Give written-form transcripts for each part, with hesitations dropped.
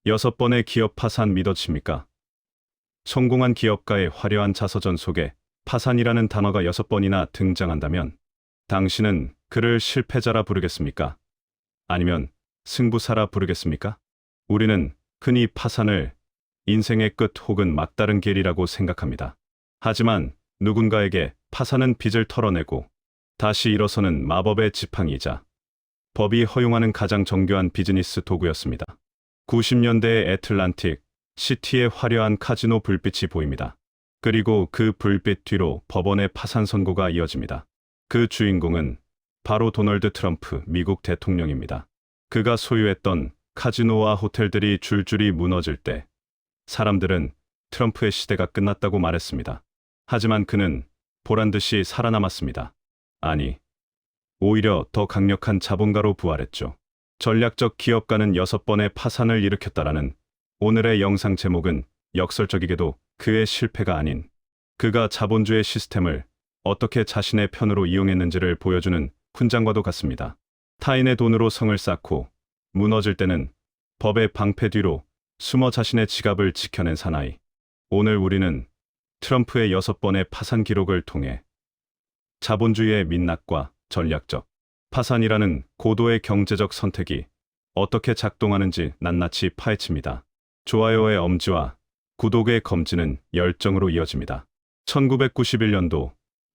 6번의 기업 파산 믿어집니까? 성공한 기업가의 화려한 자서전 속에 파산이라는 단어가 6번이나 등장한다면 당신은 그를 실패자라 부르겠습니까? 아니면 승부사라 부르겠습니까? 우리는 흔히 파산을 인생의 끝 혹은 막다른 길이라고 생각합니다. 하지만 누군가에게 파산은 빚을 털어내고 다시 일어서는 마법의 지팡이이자 법이 허용하는 가장 정교한 비즈니스 도구였습니다. 90년대의 애틀란틱 시티의 화려한 카지노 불빛이 보입니다. 그리고 그 불빛 뒤로 법원의 파산 선고가 이어집니다. 그 주인공은 바로 도널드 트럼프 미국 대통령입니다. 그가 소유했던 카지노와 호텔들이 줄줄이 무너질 때 사람들은 트럼프의 시대가 끝났다고 말했습니다. 하지만 그는 보란듯이 살아남았습니다. 아니, 오히려 더 강력한 자본가로 부활했죠. 전략적 기업가는 6번의 파산을 일으켰다라는 오늘의 영상 제목은 역설적이게도 그의 실패가 아닌 그가 자본주의 시스템을 어떻게 자신의 편으로 이용했는지를 보여주는 훈장과도 같습니다. 타인의 돈으로 성을 쌓고 무너질 때는 법의 방패 뒤로 숨어 자신의 지갑을 지켜낸 사나이. 오늘 우리는 트럼프의 6번의 파산 기록을 통해 자본주의의 민낯과 전략적 파산이라는 고도의 경제적 선택이 어떻게 작동하는지 낱낱이 파헤칩니다. 좋아요의 엄지와 구독의 검지는 열정으로 이어집니다. 1991년도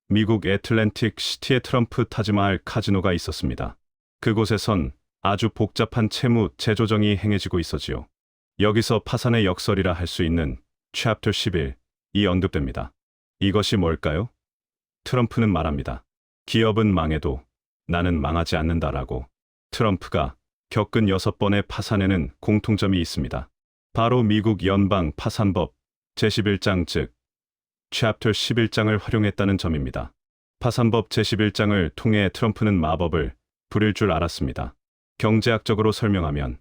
미국 애틀랜틱 시티의 트럼프 타지마할 카지노가 있었습니다. 그곳에선 아주 복잡한 채무 재조정이 행해지고 있었지요. 여기서 파산의 역설이라 할 수 있는 챕터 11이 언급됩니다. 이것이 뭘까요? 트럼프는 말합니다. 기업은 망해도 나는 망하지 않는다라고. 트럼프가 겪은 6번의 파산에는 공통점이 있습니다. 바로 미국 연방 파산법 제11장 즉 챕터 11장을 활용했다는 점입니다. 파산법 제11장을 통해 트럼프는 마법을 부릴 줄 알았습니다. 경제학적으로 설명하면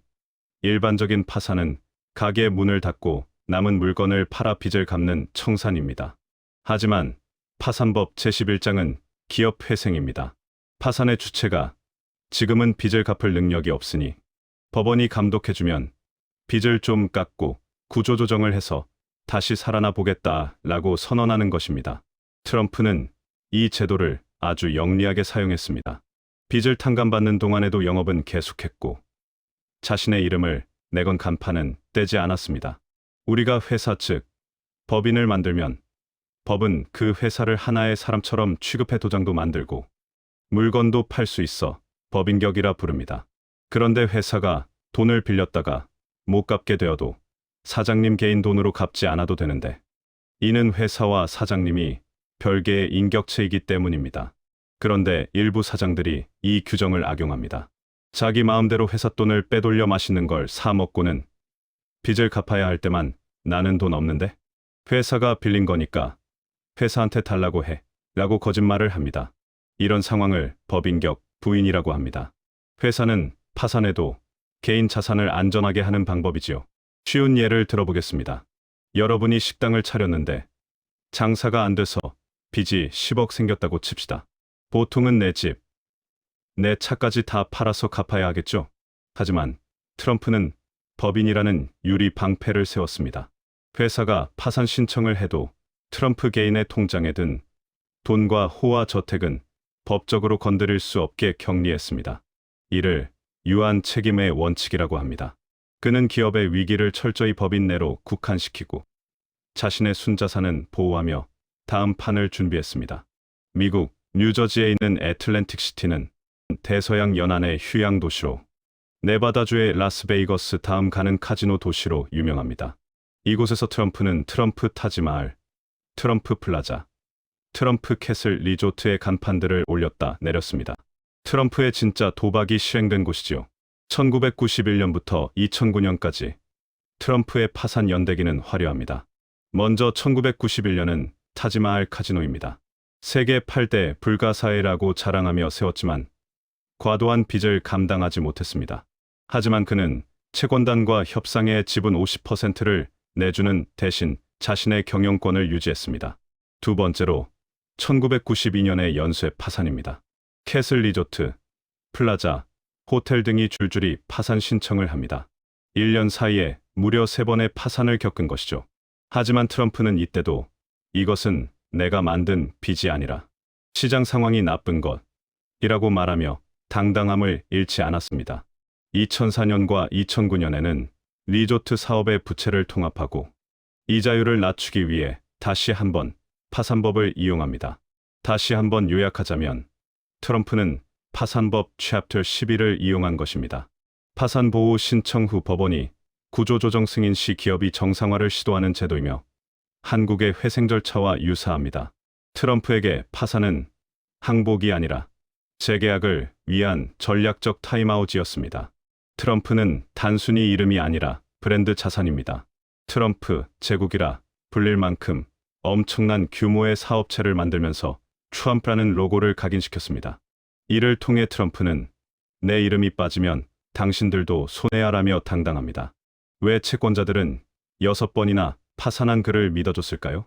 일반적인 파산은 가게의 문을 닫고 남은 물건을 팔아 빚을 갚는 청산입니다. 하지만 파산법 제11장은 기업 회생입니다. 파산의 주체가 지금은 빚을 갚을 능력이 없으니 법원이 감독해주면 빚을 좀 깎고 구조조정을 해서 다시 살아나 보겠다라고 선언하는 것입니다. 트럼프는 이 제도를 아주 영리하게 사용했습니다. 빚을 탕감받는 동안에도 영업은 계속했고 자신의 이름을 내건 간판은 떼지 않았습니다. 우리가 회사 즉 법인을 만들면 법은 그 회사를 하나의 사람처럼 취급해 도장도 만들고 물건도 팔 수 있어 법인격이라 부릅니다. 그런데 회사가 돈을 빌렸다가 못 갚게 되어도 사장님 개인 돈으로 갚지 않아도 되는데 이는 회사와 사장님이 별개의 인격체이기 때문입니다. 그런데 일부 사장들이 이 규정을 악용합니다. 자기 마음대로 회사 돈을 빼돌려 맛있는 걸 사 먹고는 빚을 갚아야 할 때만 나는 돈 없는데 회사가 빌린 거니까 회사한테 달라고 해 라고 거짓말을 합니다. 이런 상황을 법인격 부인이라고 합니다. 회사는 파산해도 개인 자산을 안전하게 하는 방법이지요. 쉬운 예를 들어보겠습니다. 여러분이 식당을 차렸는데 장사가 안 돼서 빚이 10억 생겼다고 칩시다. 보통은 내 집, 내 차까지 다 팔아서 갚아야 하겠죠. 하지만 트럼프는 법인이라는 유리 방패를 세웠습니다. 회사가 파산 신청을 해도 트럼프 개인의 통장에 든 돈과 호화 저택은 법적으로 건드릴 수 없게 격리했습니다. 이를 유한 책임의 원칙이라고 합니다. 그는 기업의 위기를 철저히 법인 내로 국한시키고 자신의 순자산은 보호하며 다음 판을 준비했습니다. 미국 뉴저지에 있는 애틀랜틱 시티는 대서양 연안의 휴양 도시로 네바다주의 라스베이거스 다음 가는 카지노 도시로 유명합니다. 이곳에서 트럼프는 트럼프 타지마할, 트럼프 플라자, 트럼프 캐슬 리조트의 간판들을 올렸다 내렸습니다. 트럼프의 진짜 도박이 시행된 곳이지요. 1991년부터 2009년까지 트럼프의 파산 연대기는 화려합니다. 먼저 1991년은 타지마할 카지노입니다. 세계 8대 불가사의라고 자랑하며 세웠지만 과도한 빚을 감당하지 못했습니다. 하지만 그는 채권단과 협상해 지분 50%를 내주는 대신 자신의 경영권을 유지했습니다. 두 번째로 1992년의 연쇄 파산입니다. 캐슬 리조트, 플라자, 호텔 등이 줄줄이 파산 신청을 합니다. 1년 사이에 무려 3번의 파산을 겪은 것이죠. 하지만 트럼프는 이때도 이것은 내가 만든 빚이 아니라 시장 상황이 나쁜 것이라고 말하며 당당함을 잃지 않았습니다. 2004년과 2009년에는 리조트 사업의 부채를 통합하고 이자율을 낮추기 위해 다시 한번 파산법을 이용합니다. 다시 한번 요약하자면 트럼프는 파산법 챕터 11을 이용한 것입니다. 파산 보호 신청 후 법원이 구조조정 승인 시 기업이 정상화를 시도하는 제도이며 한국의 회생 절차와 유사합니다. 트럼프에게 파산은 항복이 아니라 재계약을 위한 전략적 타임아웃이었습니다. 트럼프는 단순히 이름이 아니라 브랜드 자산입니다. 트럼프 제국이라 불릴 만큼 엄청난 규모의 사업체를 만들면서 트럼프라는 로고를 각인시켰습니다. 이를 통해 트럼프는 내 이름이 빠지면 당신들도 손해야라며 당당합니다. 왜 채권자들은 6번이나 파산한 그를 믿어줬을까요?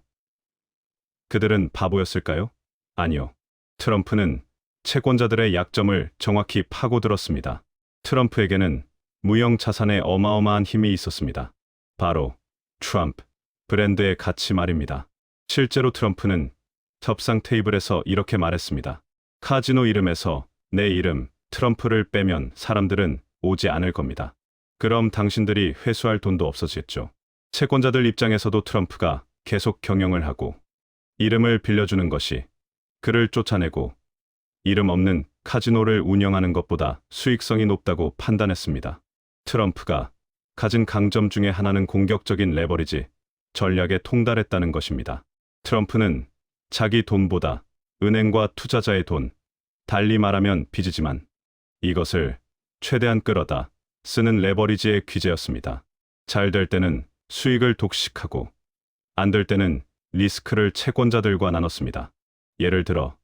그들은 바보였을까요? 아니요. 트럼프는 채권자들의 약점을 정확히 파고들었습니다. 트럼프에게는 무형 자산에 어마어마한 힘이 있었습니다. 바로 트럼프 브랜드의 가치 말입니다. 실제로 트럼프는 협상 테이블에서 이렇게 말했습니다. 카지노 이름에서 내 이름 트럼프를 빼면 사람들은 오지 않을 겁니다. 그럼 당신들이 회수할 돈도 없어지겠죠. 채권자들 입장에서도 트럼프가 계속 경영을 하고 이름을 빌려주는 것이 그를 쫓아내고 이름 없는 카지노를 운영하는 것보다 수익성이 높다고 판단했습니다. 트럼프가 가진 강점 중에 하나는 공격적인 레버리지 전략에 통달했다는 것입니다. 트럼프는 자기 돈보다 은행과 투자자의 돈, 달리 말하면 빚이지만 이것을 최대한 끌어다 쓰는 레버리지의 귀재였습니다. 잘 될 때는 수익을 독식하고 안 될 때는 리스크를 채권자들과 나눴습니다. 예를 들어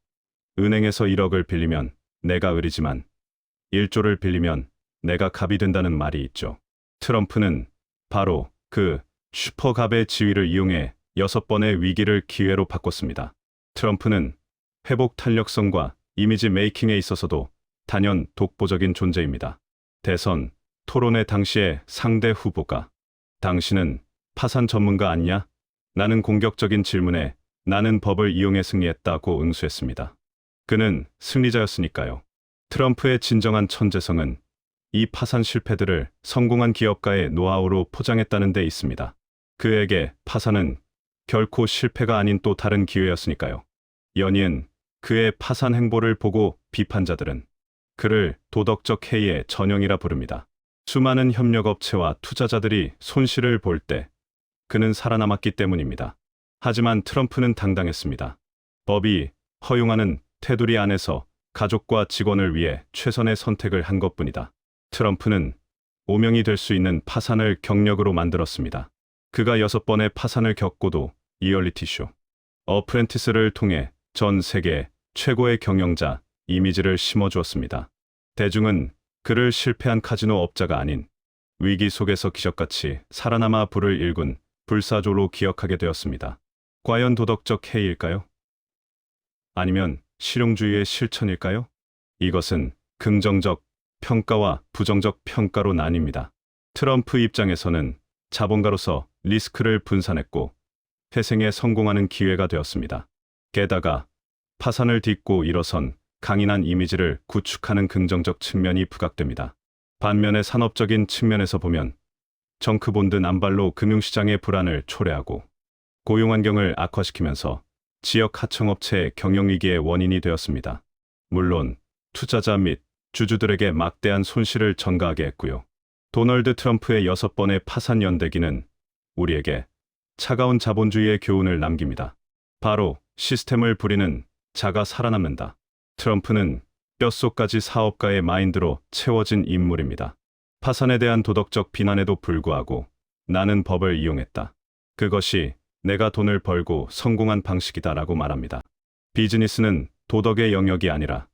은행에서 1억을 빌리면 내가 을이지만 1조를 빌리면 내가 갑이 된다는 말이 있죠. 트럼프는 바로 그 슈퍼갑의 지위를 이용해 6번의 위기를 기회로 바꿨습니다. 트럼프는 회복 탄력성과 이미지 메이킹에 있어서도 단연 독보적인 존재입니다. 대선 토론회 당시에 상대 후보가 당신은 파산 전문가 아니냐? 나는 공격적인 질문에 나는 법을 이용해 승리했다고 응수했습니다. 그는 승리자였으니까요. 트럼프의 진정한 천재성은 이 파산 실패들을 성공한 기업가의 노하우로 포장했다는 데 있습니다. 그에게 파산은 결코 실패가 아닌 또 다른 기회였으니까요. 연이은 그의 파산 행보를 보고 비판자들은 그를 도덕적 해이의 전형이라 부릅니다. 수많은 협력업체와 투자자들이 손실을 볼 때 그는 살아남았기 때문입니다. 하지만 트럼프는 당당했습니다. 법이 허용하는 테두리 안에서 가족과 직원을 위해 최선의 선택을 한 것뿐이다. 트럼프는 오명이 될 수 있는 파산을 경력으로 만들었습니다. 그가 6번의 파산을 겪고도 리얼리티쇼 어프렌티스를 통해 전 세계 최고의 경영자 이미지를 심어주었습니다. 대중은 그를 실패한 카지노 업자가 아닌 위기 속에서 기적같이 살아남아 불을 일군 불사조로 기억하게 되었습니다. 과연 도덕적 해이일까요? 아니면 실용주의의 실천일까요? 이것은 긍정적 평가와 부정적 평가로 나뉩니다. 트럼프 입장에서는 자본가로서 리스크를 분산했고 회생에 성공하는 기회가 되었습니다. 게다가 파산을 딛고 일어선 강인한 이미지를 구축하는 긍정적 측면이 부각됩니다. 반면에 산업적인 측면에서 보면 정크본드 남발로 금융시장의 불안을 초래하고 고용환경을 악화시키면서 지역 하청업체의 경영위기의 원인이 되었습니다. 물론 투자자 및 주주들에게 막대한 손실을 전가하게 했고요. 도널드 트럼프의 6번의 파산 연대기는 우리에게 차가운 자본주의의 교훈을 남깁니다. 바로 시스템을 부리는 자가 살아남는다. 트럼프는 뼛속까지 사업가의 마인드로 채워진 인물입니다. 파산에 대한 도덕적 비난에도 불구하고 나는 법을 이용했다. 그것이 내가 돈을 벌고 성공한 방식이다라고 말합니다. 비즈니스는 도덕의 영역이 아니라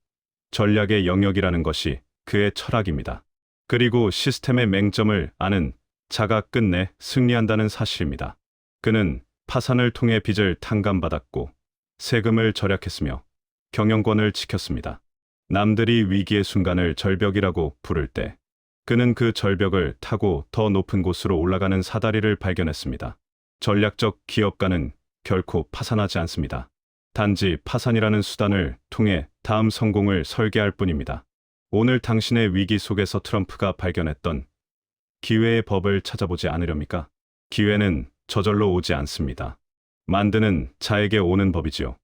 전략의 영역이라는 것이 그의 철학입니다. 그리고 시스템의 맹점을 아는 자가 끝내 승리한다는 사실입니다. 그는 파산을 통해 빚을 탕감받았고 세금을 절약했으며 경영권을 지켰습니다. 남들이 위기의 순간을 절벽이라고 부를 때 그는 그 절벽을 타고 더 높은 곳으로 올라가는 사다리를 발견했습니다. 전략적 기업가는 결코 파산하지 않습니다. 단지 파산이라는 수단을 통해 다음 성공을 설계할 뿐입니다. 오늘 당신의 위기 속에서 트럼프가 발견했던 기회의 법을 찾아보지 않으렵니까? 기회는 저절로 오지 않습니다. 만드는 자에게 오는 법이지요.